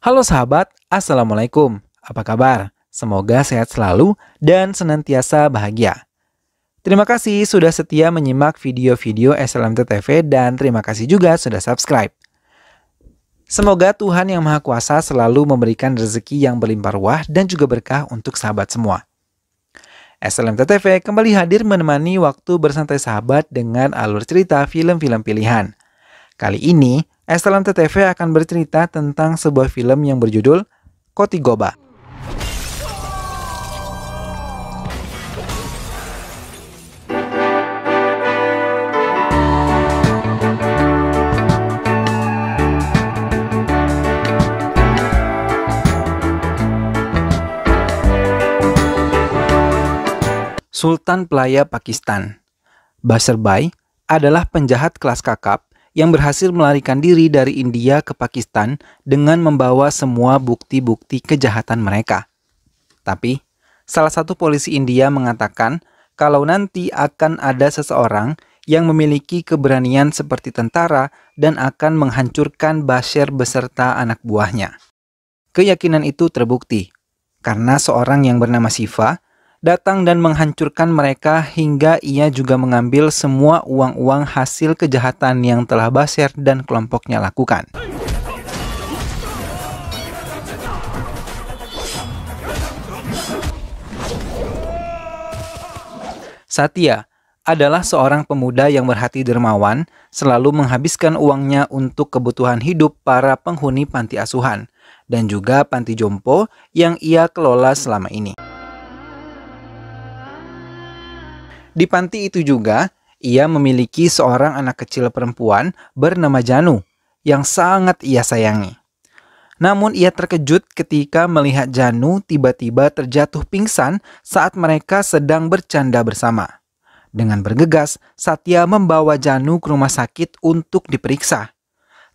Halo sahabat, Assalamualaikum. Apa kabar? Semoga sehat selalu dan senantiasa bahagia. Terima kasih sudah setia menyimak video-video SLMT TV dan terima kasih juga sudah subscribe. Semoga Tuhan Yang Maha Kuasa selalu memberikan rezeki yang berlimpah ruah dan juga berkah untuk sahabat semua. SLMT TV kembali hadir menemani waktu bersantai sahabat dengan alur cerita film-film pilihan. Kali ini, SLMT TV akan bercerita tentang sebuah film yang berjudul Kotigoba. Sultan Pelaya Pakistan. Basirbai adalah penjahat kelas kakap yang berhasil melarikan diri dari India ke Pakistan dengan membawa semua bukti-bukti kejahatan mereka. Tapi, salah satu polisi India mengatakan kalau nanti akan ada seseorang yang memiliki keberanian seperti tentara dan akan menghancurkan Bashir beserta anak buahnya. Keyakinan itu terbukti, karena seorang yang bernama Siva datang dan menghancurkan mereka hingga ia juga mengambil semua uang-uang hasil kejahatan yang telah Bashir dan kelompoknya lakukan. Satya adalah seorang pemuda yang berhati dermawan, selalu menghabiskan uangnya untuk kebutuhan hidup para penghuni panti asuhan dan juga panti jompo yang ia kelola selama ini. Di panti itu juga, ia memiliki seorang anak kecil perempuan bernama Janu yang sangat ia sayangi. Namun ia terkejut ketika melihat Janu tiba-tiba terjatuh pingsan saat mereka sedang bercanda bersama. Dengan bergegas, Satya membawa Janu ke rumah sakit untuk diperiksa.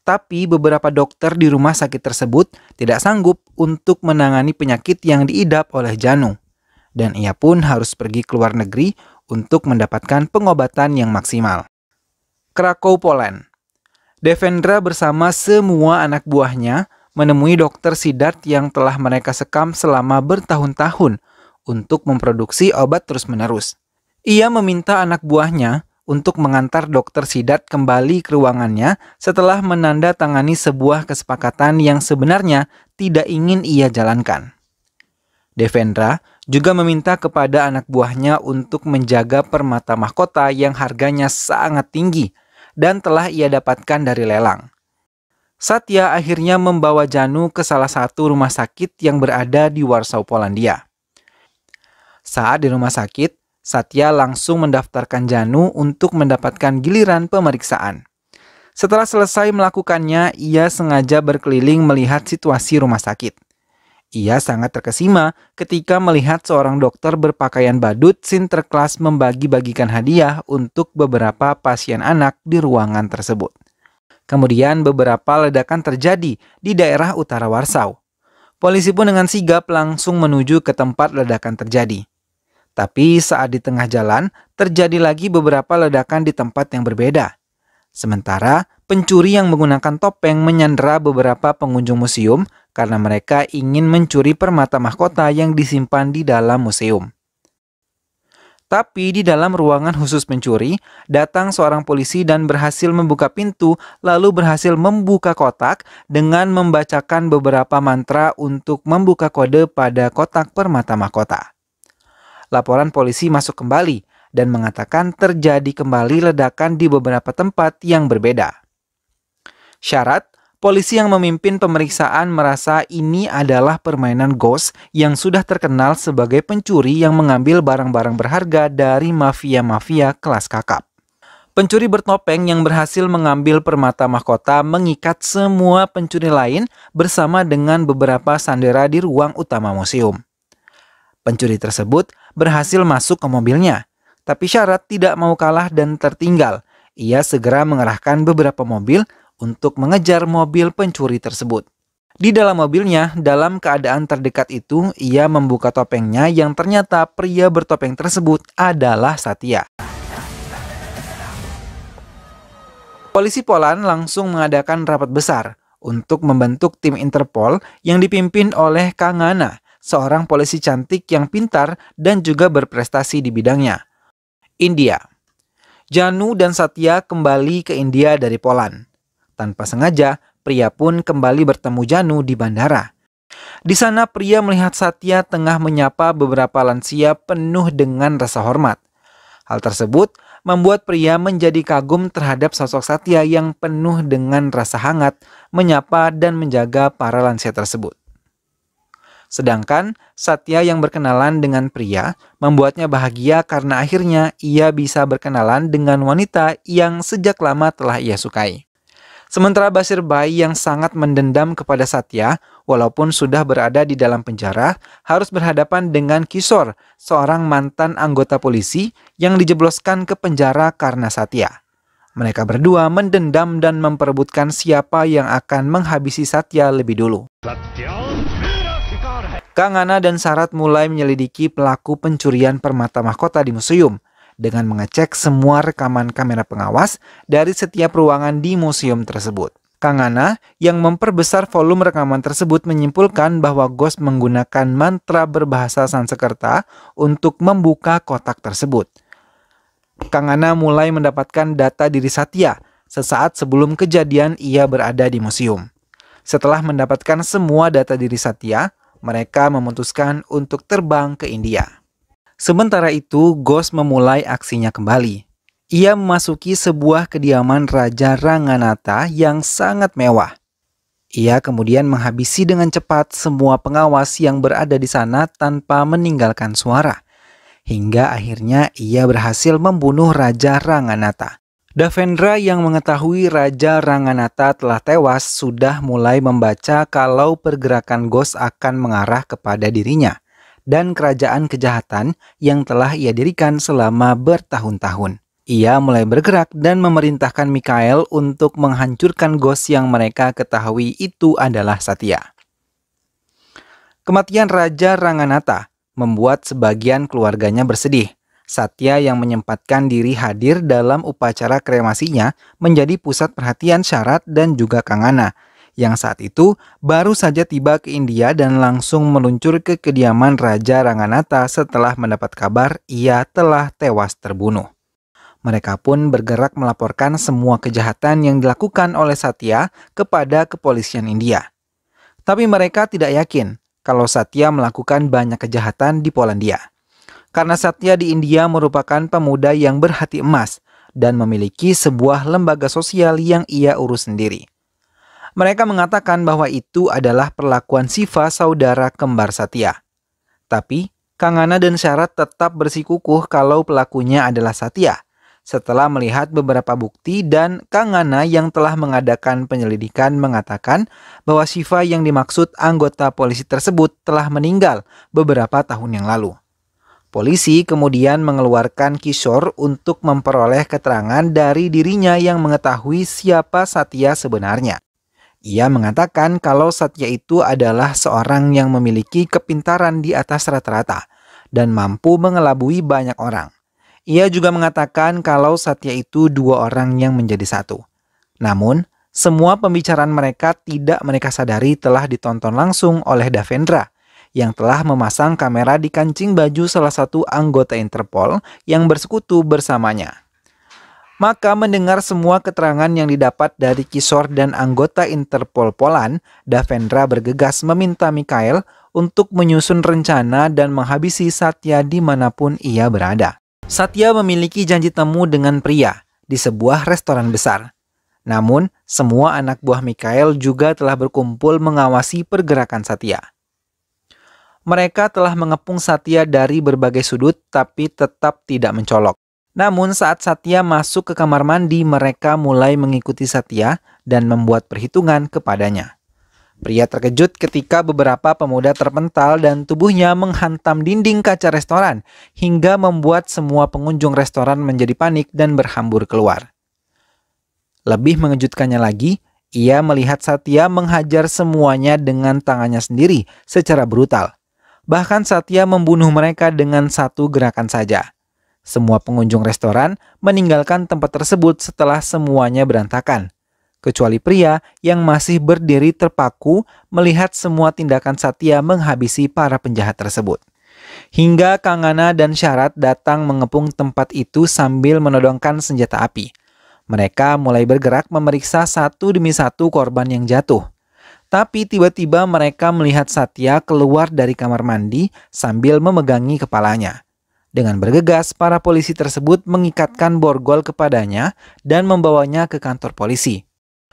Tapi beberapa dokter di rumah sakit tersebut tidak sanggup untuk menangani penyakit yang diidap oleh Janu. Dan ia pun harus pergi ke luar negeri untuk mendapatkan pengobatan yang maksimal. Krakow, Poland. Devendra bersama semua anak buahnya menemui dokter Siddharth yang telah mereka sekam selama bertahun-tahun untuk memproduksi obat terus-menerus. Ia meminta anak buahnya untuk mengantar dokter Siddharth kembali ke ruangannya setelah menandatangani sebuah kesepakatan yang sebenarnya tidak ingin ia jalankan. Devendra juga meminta kepada anak buahnya untuk menjaga permata mahkota yang harganya sangat tinggi dan telah ia dapatkan dari lelang. Satya akhirnya membawa Janu ke salah satu rumah sakit yang berada di Warsaw, Polandia. Saat di rumah sakit, Satya langsung mendaftarkan Janu untuk mendapatkan giliran pemeriksaan. Setelah selesai melakukannya, ia sengaja berkeliling melihat situasi rumah sakit. Ia sangat terkesima ketika melihat seorang dokter berpakaian badut Sinterklas membagi-bagikan hadiah untuk beberapa pasien anak di ruangan tersebut. Kemudian beberapa ledakan terjadi di daerah utara Warsaw. Polisi pun dengan sigap langsung menuju ke tempat ledakan terjadi. Tapi saat di tengah jalan, terjadi lagi beberapa ledakan di tempat yang berbeda. Sementara, pencuri yang menggunakan topeng menyandera beberapa pengunjung museum karena mereka ingin mencuri permata mahkota yang disimpan di dalam museum. Tapi di dalam ruangan khusus pencuri, datang seorang polisi dan berhasil membuka pintu lalu berhasil membuka kotak dengan membacakan beberapa mantra untuk membuka kode pada kotak permata mahkota. Laporan polisi masuk kembali dan mengatakan terjadi kembali ledakan di beberapa tempat yang berbeda. Syarat, polisi yang memimpin pemeriksaan merasa ini adalah permainan ghost yang sudah terkenal sebagai pencuri yang mengambil barang-barang berharga dari mafia-mafia kelas kakap. Pencuri bertopeng yang berhasil mengambil permata mahkota mengikat semua pencuri lain bersama dengan beberapa sandera di ruang utama museum. Pencuri tersebut berhasil masuk ke mobilnya. Tapi Syarat tidak mau kalah dan tertinggal. Ia segera mengerahkan beberapa mobil untuk mengejar mobil pencuri tersebut. Di dalam mobilnya, dalam keadaan terdekat itu, ia membuka topengnya yang ternyata pria bertopeng tersebut adalah Satya. Polisi Poland langsung mengadakan rapat besar untuk membentuk tim Interpol yang dipimpin oleh Kangana, seorang polisi cantik yang pintar dan juga berprestasi di bidangnya. India. Janu dan Satya kembali ke India dari Poland. Tanpa sengaja, pria pun kembali bertemu Janu di bandara. Di sana pria melihat Satya tengah menyapa beberapa lansia penuh dengan rasa hormat. Hal tersebut membuat pria menjadi kagum terhadap sosok Satya yang penuh dengan rasa hangat, menyapa dan menjaga para lansia tersebut. Sedangkan Satya yang berkenalan dengan pria membuatnya bahagia karena akhirnya ia bisa berkenalan dengan wanita yang sejak lama telah ia sukai. Sementara Basir Bhai yang sangat mendendam kepada Satya, walaupun sudah berada di dalam penjara, harus berhadapan dengan Kishore, seorang mantan anggota polisi yang dijebloskan ke penjara karena Satya. Mereka berdua mendendam dan memperebutkan siapa yang akan menghabisi Satya lebih dulu. Kangana dan Sarat mulai menyelidiki pelaku pencurian permata mahkota di museum dengan mengecek semua rekaman kamera pengawas dari setiap ruangan di museum tersebut. Kangana yang memperbesar volume rekaman tersebut menyimpulkan bahwa Ghost menggunakan mantra berbahasa Sanskerta untuk membuka kotak tersebut. Kangana mulai mendapatkan data diri Satya sesaat sebelum kejadian ia berada di museum. Setelah mendapatkan semua data diri Satya, mereka memutuskan untuk terbang ke India. Sementara itu, Ghost memulai aksinya kembali. Ia memasuki sebuah kediaman Raja Ranganatha yang sangat mewah. Ia kemudian menghabisi dengan cepat semua pengawas yang berada di sana tanpa meninggalkan suara. Hingga akhirnya ia berhasil membunuh Raja Ranganatha. Devendra yang mengetahui Raja Ranganatha telah tewas sudah mulai membaca kalau pergerakan Ghost akan mengarah kepada dirinya dan kerajaan kejahatan yang telah ia dirikan selama bertahun-tahun. Ia mulai bergerak dan memerintahkan Mikhail untuk menghancurkan Ghost yang mereka ketahui itu adalah Satya. Kematian Raja Ranganatha membuat sebagian keluarganya bersedih. Satya yang menyempatkan diri hadir dalam upacara kremasinya menjadi pusat perhatian Sarat dan juga Kangana, yang saat itu baru saja tiba ke India dan langsung meluncur ke kediaman Raja Ranganatha setelah mendapat kabar ia telah tewas terbunuh. Mereka pun bergerak melaporkan semua kejahatan yang dilakukan oleh Satya kepada kepolisian India. Tapi mereka tidak yakin kalau Satya melakukan banyak kejahatan di Polandia. Karena Satya di India merupakan pemuda yang berhati emas dan memiliki sebuah lembaga sosial yang ia urus sendiri. Mereka mengatakan bahwa itu adalah perlakuan Siva, saudara kembar Satya. Tapi Kangana dan Sarat tetap bersikukuh kalau pelakunya adalah Satya. Setelah melihat beberapa bukti dan Kangana yang telah mengadakan penyelidikan mengatakan bahwa Siva yang dimaksud anggota polisi tersebut telah meninggal beberapa tahun yang lalu. Polisi kemudian mengeluarkan Kishore untuk memperoleh keterangan dari dirinya yang mengetahui siapa Satya sebenarnya. Ia mengatakan kalau Satya itu adalah seorang yang memiliki kepintaran di atas rata-rata dan mampu mengelabui banyak orang. Ia juga mengatakan kalau Satya itu dua orang yang menjadi satu. Namun, semua pembicaraan mereka tidak mereka sadari telah ditonton langsung oleh Devendra, yang telah memasang kamera di kancing baju salah satu anggota Interpol yang bersekutu bersamanya. Maka mendengar semua keterangan yang didapat dari Kishore dan anggota Interpol Poland, Devendra bergegas meminta Mikhail untuk menyusun rencana dan menghabisi Satya dimanapun ia berada. Satya memiliki janji temu dengan pria di sebuah restoran besar. Namun, semua anak buah Mikhail juga telah berkumpul mengawasi pergerakan Satya. Mereka telah mengepung Satya dari berbagai sudut tapi tetap tidak mencolok. Namun saat Satya masuk ke kamar mandi, mereka mulai mengikuti Satya dan membuat perhitungan kepadanya. Pria terkejut ketika beberapa pemuda terpental dan tubuhnya menghantam dinding kaca restoran hingga membuat semua pengunjung restoran menjadi panik dan berhambur keluar. Lebih mengejutkannya lagi, ia melihat Satya menghajar semuanya dengan tangannya sendiri secara brutal. Bahkan Satya membunuh mereka dengan satu gerakan saja. Semua pengunjung restoran meninggalkan tempat tersebut setelah semuanya berantakan. kecuali pria yang masih berdiri terpaku melihat semua tindakan Satya menghabisi para penjahat tersebut. Hingga Kangana dan Syarat datang mengepung tempat itu sambil menodongkan senjata api. Mereka mulai bergerak memeriksa satu demi satu korban yang jatuh. Tapi tiba-tiba mereka melihat Satya keluar dari kamar mandi sambil memegangi kepalanya. Dengan bergegas, para polisi tersebut mengikatkan borgol kepadanya dan membawanya ke kantor polisi.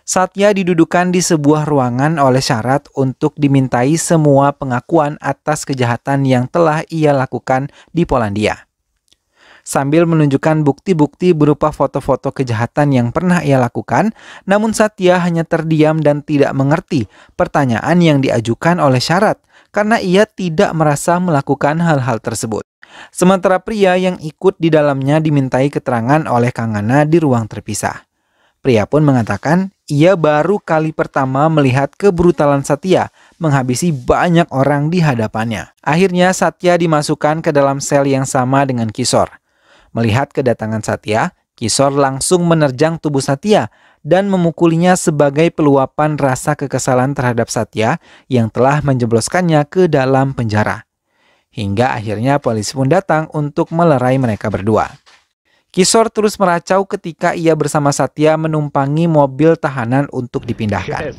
Satya didudukan di sebuah ruangan oleh Syarat untuk dimintai semua pengakuan atas kejahatan yang telah ia lakukan di Polandia. Sambil menunjukkan bukti-bukti berupa foto-foto kejahatan yang pernah ia lakukan, namun Satya hanya terdiam dan tidak mengerti pertanyaan yang diajukan oleh Syarat karena ia tidak merasa melakukan hal-hal tersebut. Sementara pria yang ikut di dalamnya dimintai keterangan oleh Kangana di ruang terpisah. Pria pun mengatakan ia baru kali pertama melihat kebrutalan Satya menghabisi banyak orang di hadapannya. Akhirnya Satya dimasukkan ke dalam sel yang sama dengan Kishore. Melihat kedatangan Satya, Kishore langsung menerjang tubuh Satya dan memukulinya sebagai peluapan rasa kekesalan terhadap Satya yang telah menjebloskannya ke dalam penjara. Hingga akhirnya polisi pun datang untuk melerai mereka berdua. Kishore terus meracau ketika ia bersama Satya menumpangi mobil tahanan untuk dipindahkan.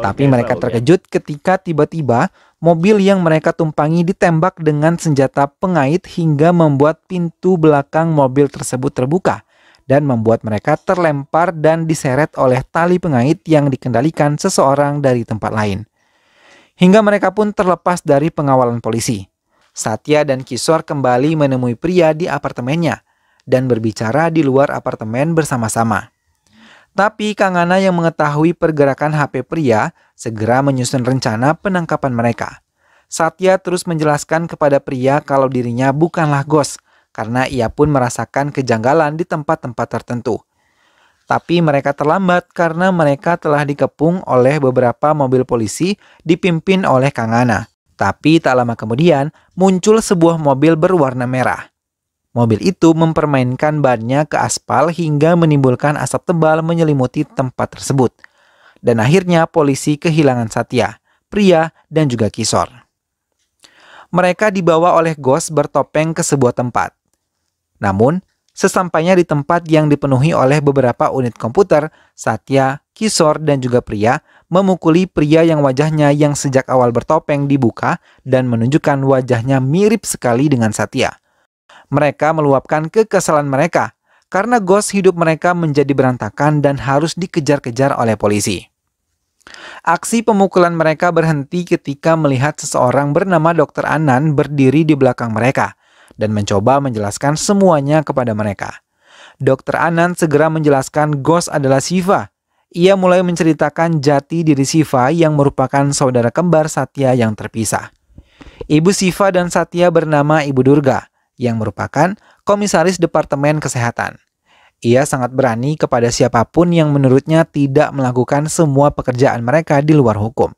Tapi mereka terkejut ketika tiba-tiba mobil yang mereka tumpangi ditembak dengan senjata pengait hingga membuat pintu belakang mobil tersebut terbuka dan membuat mereka terlempar dan diseret oleh tali pengait yang dikendalikan seseorang dari tempat lain. Hingga mereka pun terlepas dari pengawalan polisi. Satya dan Kishore kembali menemui pria di apartemennya dan berbicara di luar apartemen bersama-sama. Tapi Kangana yang mengetahui pergerakan HP pria segera menyusun rencana penangkapan mereka. Satya terus menjelaskan kepada pria kalau dirinya bukanlah ghost karena ia pun merasakan kejanggalan di tempat-tempat tertentu. Tapi mereka terlambat karena mereka telah dikepung oleh beberapa mobil polisi dipimpin oleh Kangana. Tapi tak lama kemudian muncul sebuah mobil berwarna merah. Mobil itu mempermainkan bannya ke aspal hingga menimbulkan asap tebal menyelimuti tempat tersebut. Dan akhirnya polisi kehilangan Satya, pria, dan juga Kishore. Mereka dibawa oleh ghost bertopeng ke sebuah tempat. Namun, sesampainya di tempat yang dipenuhi oleh beberapa unit komputer, Satya, Kishore, dan juga pria memukuli pria yang wajahnya yang sejak awal bertopeng dibuka dan menunjukkan wajahnya mirip sekali dengan Satya. Mereka meluapkan kekesalan mereka karena ghost hidup mereka menjadi berantakan dan harus dikejar-kejar oleh polisi. Aksi pemukulan mereka berhenti ketika melihat seseorang bernama Dr. Anand berdiri di belakang mereka dan mencoba menjelaskan semuanya kepada mereka. Dr. Anand segera menjelaskan ghost adalah Shiva. Ia mulai menceritakan jati diri Shiva yang merupakan saudara kembar Satya yang terpisah. Ibu Shiva dan Satya bernama Ibu Durga, yang merupakan komisaris Departemen Kesehatan. Ia sangat berani kepada siapapun yang menurutnya tidak melakukan semua pekerjaan mereka di luar hukum.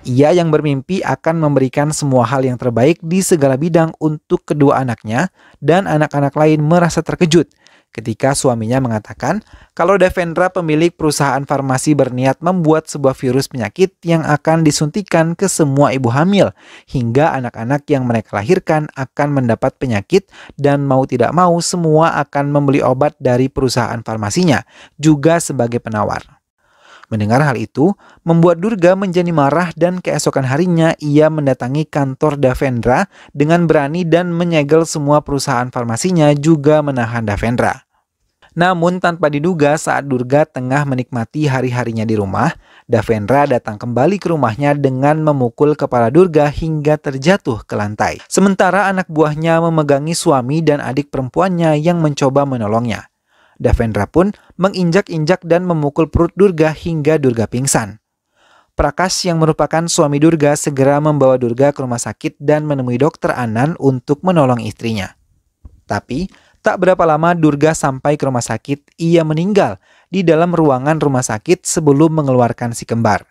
Ia yang bermimpi akan memberikan semua hal yang terbaik di segala bidang untuk kedua anaknya, dan anak-anak lain merasa terkejut ketika suaminya mengatakan kalau Devendra pemilik perusahaan farmasi berniat membuat sebuah virus penyakit yang akan disuntikan ke semua ibu hamil hingga anak-anak yang mereka lahirkan akan mendapat penyakit dan mau tidak mau semua akan membeli obat dari perusahaan farmasinya juga sebagai penawar. Mendengar hal itu, membuat Durga menjadi marah dan keesokan harinya ia mendatangi kantor Devendra dengan berani dan menyegel semua perusahaan farmasinya juga menahan Devendra. Namun tanpa diduga saat Durga tengah menikmati hari-harinya di rumah, Devendra datang kembali ke rumahnya dengan memukul kepala Durga hingga terjatuh ke lantai. Sementara anak buahnya memegangi suami dan adik perempuannya yang mencoba menolongnya. Devendra pun menginjak-injak dan memukul perut Durga hingga Durga pingsan. Prakash yang merupakan suami Durga segera membawa Durga ke rumah sakit dan menemui Dr. Anand untuk menolong istrinya. Tapi tak berapa lama Durga sampai ke rumah sakit, ia meninggal di dalam ruangan rumah sakit sebelum mengeluarkan si kembar.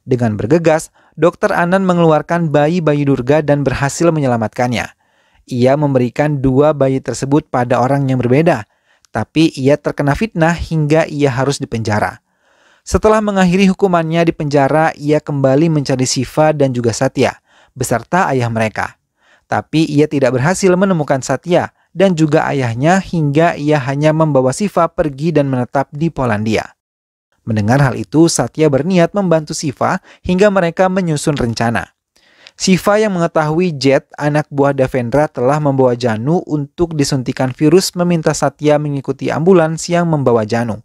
Dengan bergegas, Dr. Anand mengeluarkan bayi-bayi Durga dan berhasil menyelamatkannya. Ia memberikan 2 bayi tersebut pada orang yang berbeda. tapi ia terkena fitnah hingga ia harus dipenjara. Setelah mengakhiri hukumannya di penjara, ia kembali mencari Shiva dan juga Satya, beserta ayah mereka. Tapi ia tidak berhasil menemukan Satya dan juga ayahnya hingga ia hanya membawa Shiva pergi dan menetap di Polandia. Mendengar hal itu, Satya berniat membantu Shiva hingga mereka menyusun rencana. Shiva yang mengetahui Jet, anak buah Devendra, telah membawa Janu untuk disuntikan virus, meminta Satya mengikuti ambulans yang membawa Janu.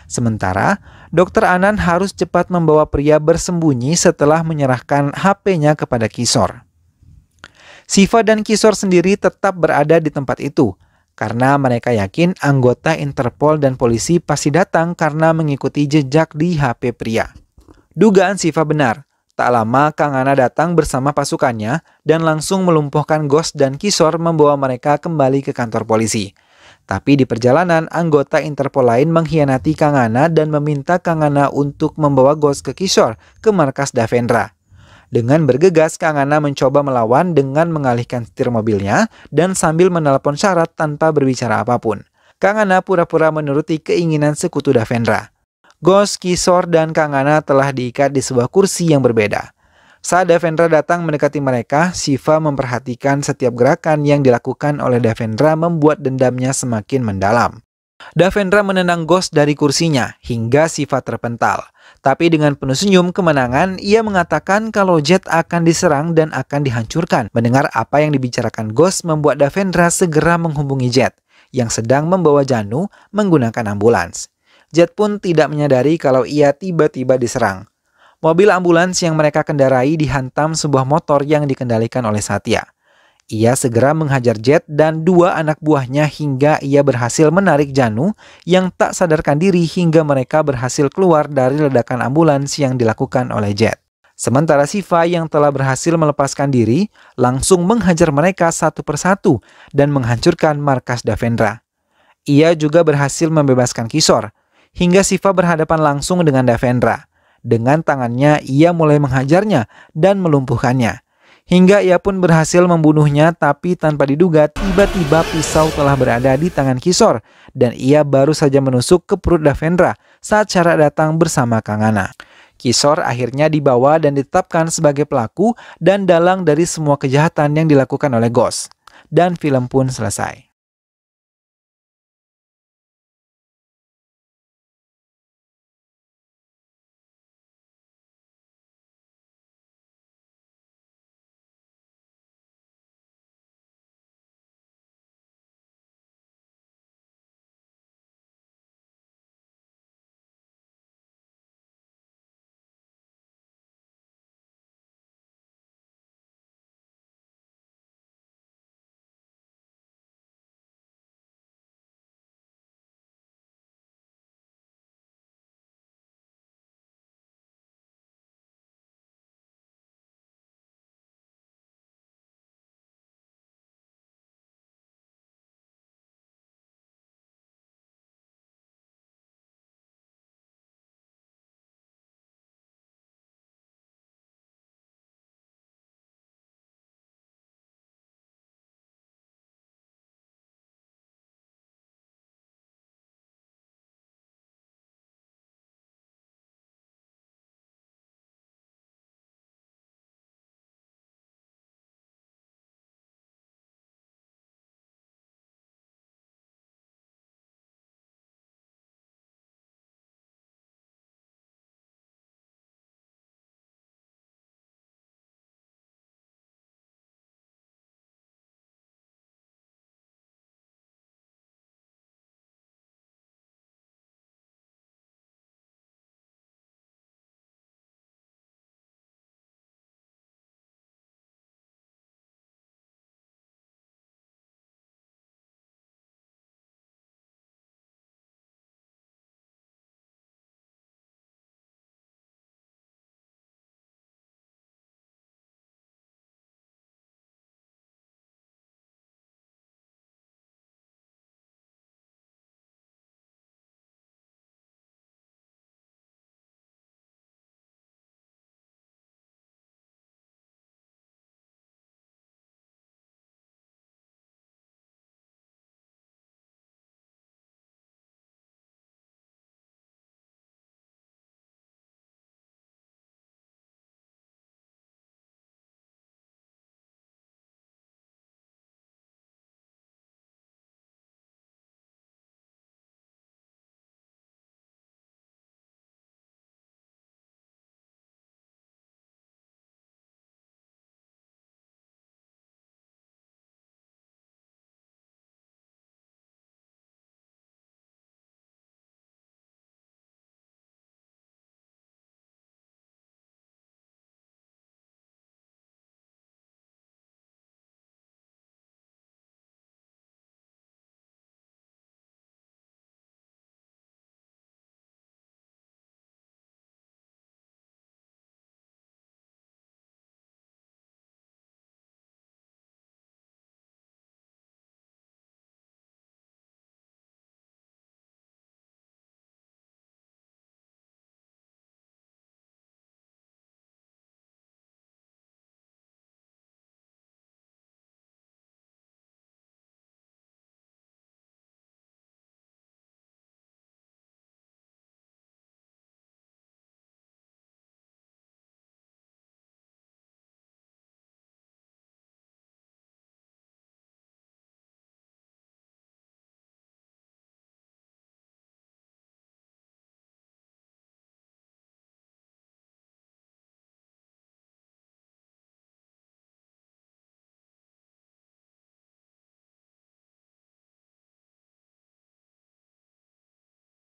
Sementara, Dr. Anand harus cepat membawa pria bersembunyi setelah menyerahkan HP-nya kepada Kishore. Shiva dan Kishore sendiri tetap berada di tempat itu, karena mereka yakin anggota Interpol dan polisi pasti datang karena mengikuti jejak di HP pria. Dugaan Shiva benar. Tak lama Kang Ana datang bersama pasukannya dan langsung melumpuhkan Ghosh dan Kishore, membawa mereka kembali ke kantor polisi. Tapi di perjalanan, anggota Interpol lain mengkhianati Kang Ana dan meminta Kang Ana untuk membawa Ghosh ke Kishore ke markas Devendra. Dengan bergegas, Kang Ana mencoba melawan dengan mengalihkan setir mobilnya dan sambil menelepon syarat tanpa berbicara apapun. Kang Ana pura-pura menuruti keinginan sekutu Devendra. Ghosh, Kishore, dan Kang Ana telah diikat di sebuah kursi yang berbeda. Saat Devendra datang mendekati mereka, Shiva memperhatikan setiap gerakan yang dilakukan oleh Devendra membuat dendamnya semakin mendalam. Devendra menendang Ghosh dari kursinya hingga Shiva terpental. Tapi dengan penuh senyum kemenangan, ia mengatakan kalau Jet akan diserang dan akan dihancurkan. Mendengar apa yang dibicarakan Ghosh membuat Devendra segera menghubungi Jet yang sedang membawa Janu menggunakan ambulans. Jet pun tidak menyadari kalau ia tiba-tiba diserang. Mobil ambulans yang mereka kendarai dihantam sebuah motor yang dikendalikan oleh Satya. Ia segera menghajar Jet dan dua anak buahnya hingga ia berhasil menarik Janu yang tak sadarkan diri hingga mereka berhasil keluar dari ledakan ambulans yang dilakukan oleh Jet. Sementara Shiva yang telah berhasil melepaskan diri langsung menghajar mereka satu persatu dan menghancurkan markas Devendra. Ia juga berhasil membebaskan Kishore hingga Shiva berhadapan langsung dengan Devendra. Dengan tangannya ia mulai menghajarnya dan melumpuhkannya. Hingga ia pun berhasil membunuhnya, tapi tanpa diduga tiba-tiba pisau telah berada di tangan Kishore dan ia baru saja menusuk ke perut Devendra saat syarat datang bersama Kang Ana. Kishore akhirnya dibawa dan ditetapkan sebagai pelaku dan dalang dari semua kejahatan yang dilakukan oleh Ghosh. Dan film pun selesai.